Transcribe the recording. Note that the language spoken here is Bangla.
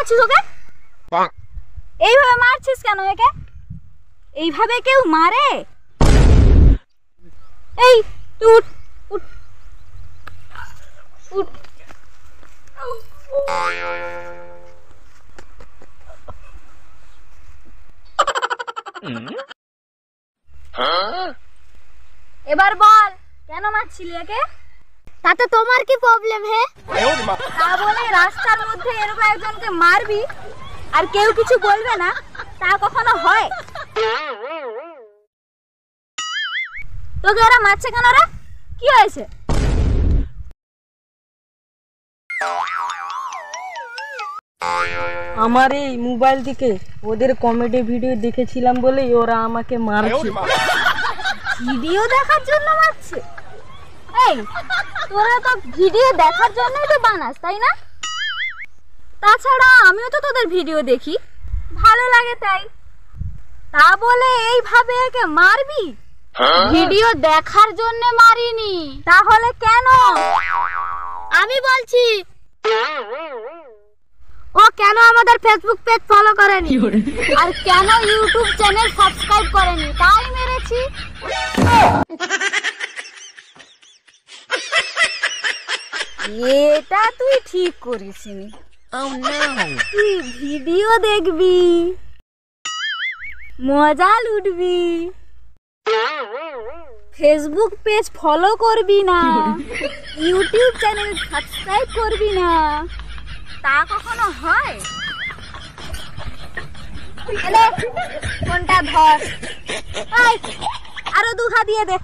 মারছিস ওকে? এইভাবে মারছিস কেন একে? এইভাবে কেউ মারে? এই তুই উঠ উঠ উঠ। এবার বল কেন মারছিলি একে? তাতে তোমার কি প্রবলেম হে? তা বলে রাস্তার মধ্যে এরকম একজনকে মারবি আর কেউ কিছু বলবে না, তা কখনো হয়? তোকে এরা মারছে কেন রে? কি হয়েছে? আমার এই মোবাইল থেকে ওদের কমেডি ভিডিও দেখেছিলাম বলেই ওরা আমাকে মারছে। ভিডিও দেখার জন্য মারছে? এই তোরা তো ভিডিও দেখার জন্যই তো বানাস, তাই না? তাছাড়া আমিও তো তোদের ভিডিও দেখি, ভালো লাগে তাই। তা বলে এইভাবে একে মারবি? ভিডিও দেখার জন্য মারিনি। তাহলে কেন? আমি বলছি, ও কেন আমাদের ফেসবুক পেজ ফলো করেনি আর কেন ইউটিউব চ্যানেল সাবস্ক্রাইব করেনি, তাই মেরেছি। এটা তুই ঠিক করিসনি। তুই ভিডিও দেখবি, মজা লুটবি, ফেসবুক পেজ ফলো করবি না, ইউটিউব চ্যানেল সাবস্ক্রাইব করবি না, তা কখনো হয়? কোনটা ধর, আরো দুহা দিয়ে দে।